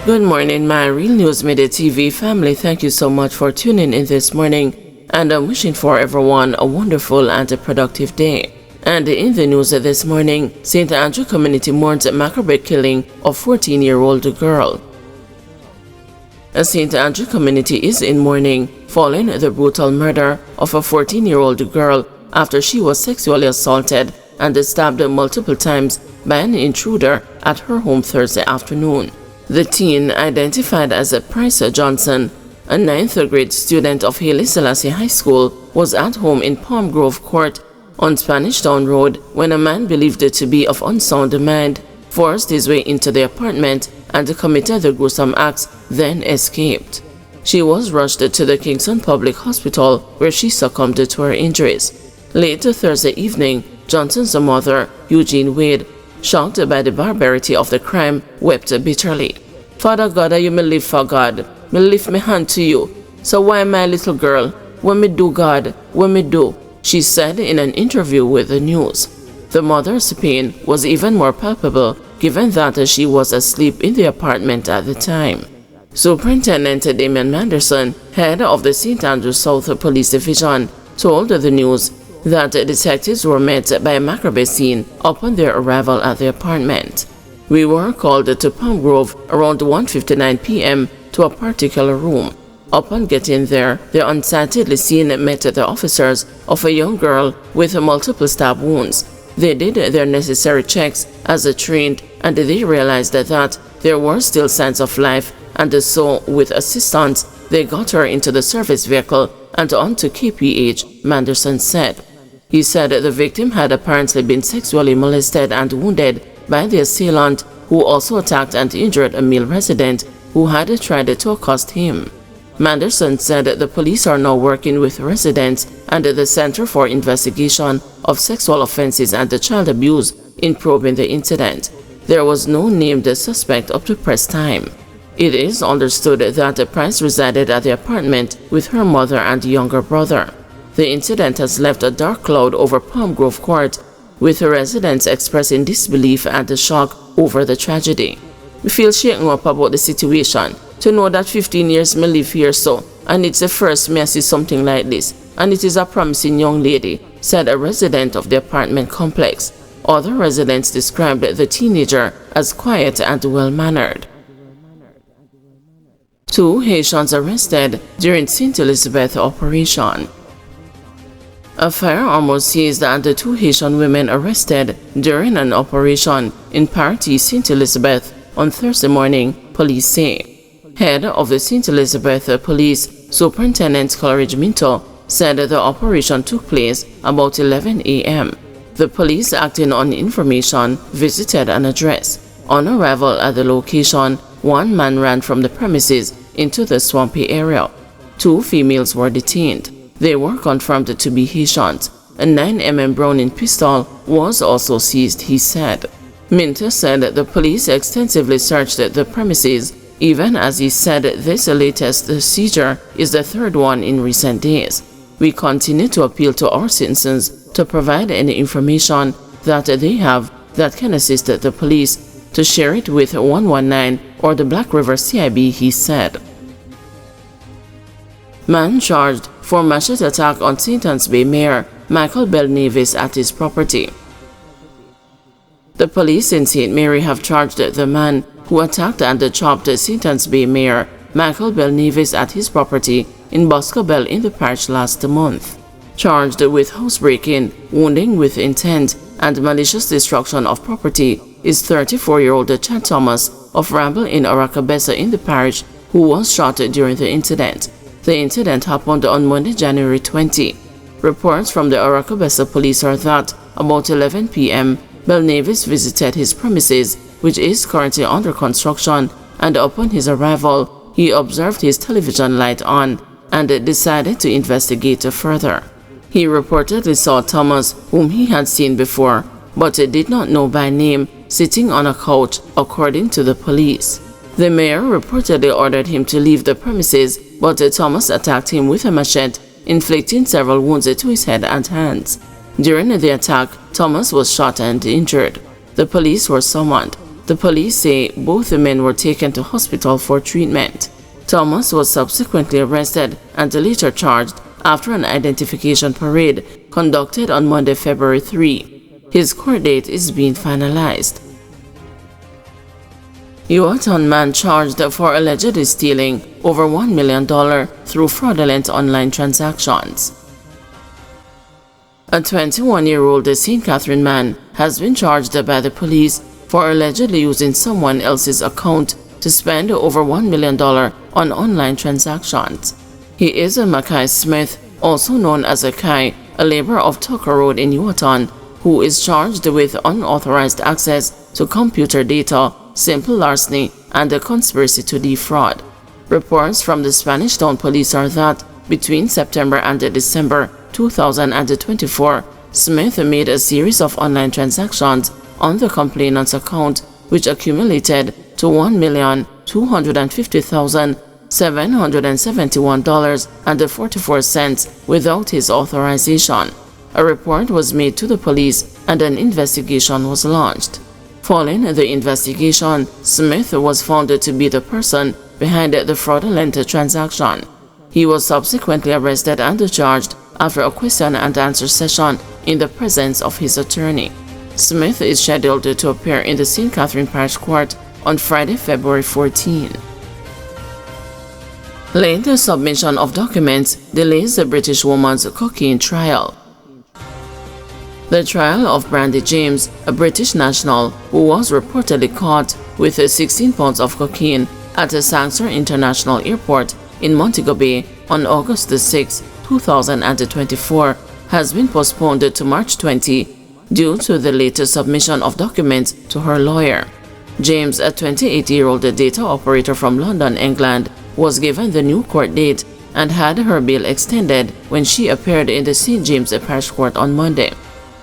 Good morning, my Real News Midday TV family. Thank you so much for tuning in this morning, and I'm wishing for everyone a wonderful and a productive day. And in the news this morning, St. Andrew community mourns a macabre killing of 14-year-old girl. A St. Andrew community is in mourning following the brutal murder of a 14-year-old girl after she was sexually assaulted and stabbed multiple times by an intruder at her home Thursday afternoon. The teen, identified as Price Johnson, a 9th grade student of Haile Selassie High School, was at home in Palm Grove Court on Spanish Town Road when a man believed to be of unsound mind forced his way into the apartment and committed the gruesome acts, then escaped. She was rushed to the Kingston Public Hospital where she succumbed to her injuries. Late Thursday evening, Johnson's mother, Eugene Wade, shocked by the barbarity of the crime, wept bitterly. "Father God, you may live for God. Me lift me hand to you. So why my little girl? What me do, God? What me do?" she said in an interview with the news. The mother's pain was even more palpable given that she was asleep in the apartment at the time. Superintendent Damian Manderson, head of the St. Andrews South Police Division, told the news that detectives were met by a macabre scene upon their arrival at the apartment. "We were called to Palm Grove around 1:59 p.m. to a particular room. Upon getting there, the unsightly scene met the officers of a young girl with multiple stab wounds. They did their necessary checks as trained, and they realized that there were still signs of life, and so, with assistance, they got her into the service vehicle and onto KPH," Manderson said. He said the victim had apparently been sexually molested and wounded by the assailant, who also attacked and injured a male resident who had tried to accost him. Manderson said the police are now working with residents and the Center for Investigation of Sexual Offenses and Child Abuse in probing the incident. There was no named suspect up to press time. It is understood that Price resided at the apartment with her mother and younger brother. The incident has left a dark cloud over Palm Grove Court, with residents expressing disbelief and shock over the tragedy. "We feel shaken up about the situation. To know that 15 years me live here so, and it's the first me I see something like this, and it is a promising young lady," said a resident of the apartment complex. Other residents described the teenager as quiet and well-mannered. 2 Haitians arrested during St. Elizabeth operation. A firearm was seized and 2 Haitian women arrested during an operation in Party, St. Elizabeth on Thursday morning, police say. Head of the St. Elizabeth Police, Superintendent Coleridge Minto, said the operation took place about 11 a.m. The police, acting on information, visited an address. On arrival at the location, 1 man ran from the premises into the swampy area. 2 females were detained. They were confirmed to be Haitians. A 9mm Browning pistol was also seized, he said. Minter said the police extensively searched the premises, even as he said this latest seizure is the 3rd one in recent days. "We continue to appeal to our citizens to provide any information that they have that can assist the police, to share it with 119 or the Black River CIB," he said. Man charged for machete attack on St. Anne's Bay Mayor Michael Bell Nevis at his property. The police in St. Mary have charged the man who attacked and chopped St. Anne's Bay Mayor Michael Bell Nevis at his property in Boscobel in the parish last month. Charged with housebreaking, wounding with intent, and malicious destruction of property is 34-year-old Chad Thomas of Ramble in Aracabessa in the parish, who was shot during the incident. The incident happened on Monday, January 20. Reports from the Aracabessa police are that about 11 p.m., Bell Nevis visited his premises, which is currently under construction, and upon his arrival, he observed his television light on and decided to investigate further. He reportedly saw Thomas, whom he had seen before, but did not know by name, sitting on a couch, according to the police. The mayor reportedly ordered him to leave the premises, but Thomas attacked him with a machete, inflicting several wounds to his head and hands. During the attack, Thomas was shot and injured. The police were summoned. The police say both the men were taken to hospital for treatment. Thomas was subsequently arrested and later charged after an identification parade conducted on Monday, February 3. His court date is being finalized. Yuatan man charged for allegedly stealing over $1 million through fraudulent online transactions. A 21-year-old St. Catherine man has been charged by the police for allegedly using someone else's account to spend over $1 million on online transactions. He is a Mackay Smith, also known as a Kai, a laborer of Tucker Road in Yuatan, who is charged with unauthorized access to computer data, simple larceny, and a conspiracy to defraud. Reports from the Spanish Town Police are that between September and December 2024, Smith made a series of online transactions on the complainant's account, which accumulated to $1,250,771.44 without his authorization. A report was made to the police and an investigation was launched. Following the investigation, Smith was found to be the person behind the fraudulent transaction. He was subsequently arrested and charged after a question and answer session in the presence of his attorney. Smith is scheduled to appear in the St. Catherine Parish Court on Friday, February 14. Late submission of documents delays the British woman's cocaine trial. The trial of Brandy James, a British national who was reportedly caught with 16 pounds of cocaine at a Sangster International Airport in Montego Bay on August 6, 2024, has been postponed to March 20 due to the later submission of documents to her lawyer. James, a 28-year-old data operator from London, England, was given the new court date and had her bail extended when she appeared in the St. James Parish Court on Monday.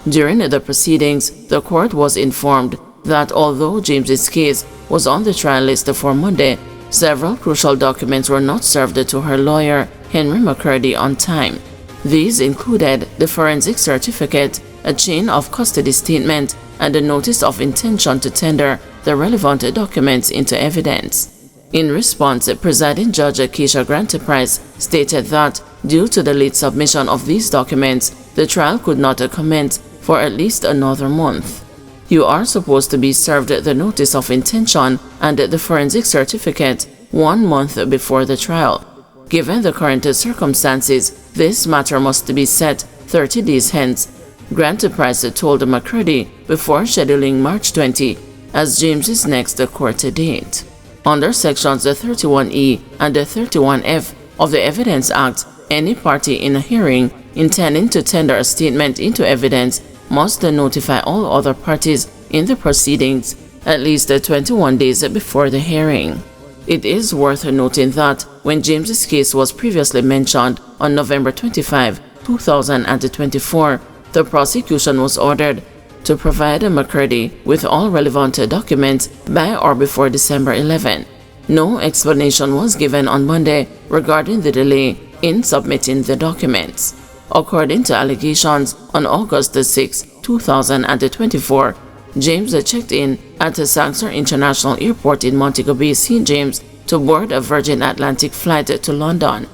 During the proceedings, the court was informed that although James's case was on the trial list for Monday, several crucial documents were not served to her lawyer, Henry McCurdy, on time. These included the forensic certificate, a chain of custody statement, and a notice of intention to tender the relevant documents into evidence. In response, Presiding Judge Keisha Grant-Price stated that due to the late submission of these documents, the trial could not commence for at least another month. You are supposed to be served the notice of intention and the forensic certificate 1 month before the trial. Given the current circumstances, this matter must be set 30 days hence, Grant-Price told McCurdy before scheduling March 20 as James's next court date. Under Sections 31E and 31F of the Evidence Act, any party in a hearing intending to tender a statement into evidence must notify all other parties in the proceedings at least 21 days before the hearing. It is worth noting that when James's case was previously mentioned on November 25, 2024, the prosecution was ordered to provide McCurdy with all relevant documents by or before December 11. No explanation was given on Monday regarding the delay in submitting the documents. According to allegations, on August 6, 2024, James checked in at the Sangster International Airport in Montego Bay, St. James, to board a Virgin Atlantic flight to London.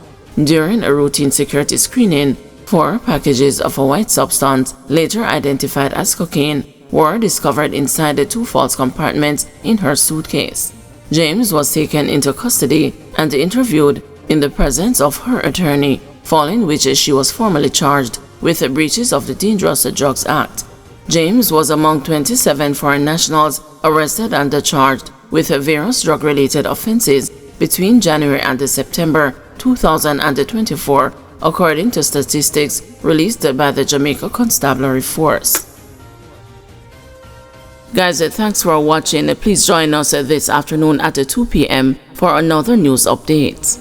During a routine security screening, 4 packages of a white substance, later identified as cocaine, were discovered inside the 2 false compartments in her suitcase. James was taken into custody and interviewed in the presence of her attorney, following which she was formally charged with breaches of the Dangerous Drugs Act. James was among 27 foreign nationals arrested and charged with various drug-related offenses between January and September 2024, according to statistics released by the Jamaica Constabulary Force. Guys, thanks for watching. Please join us this afternoon at 2 p.m. for another news update.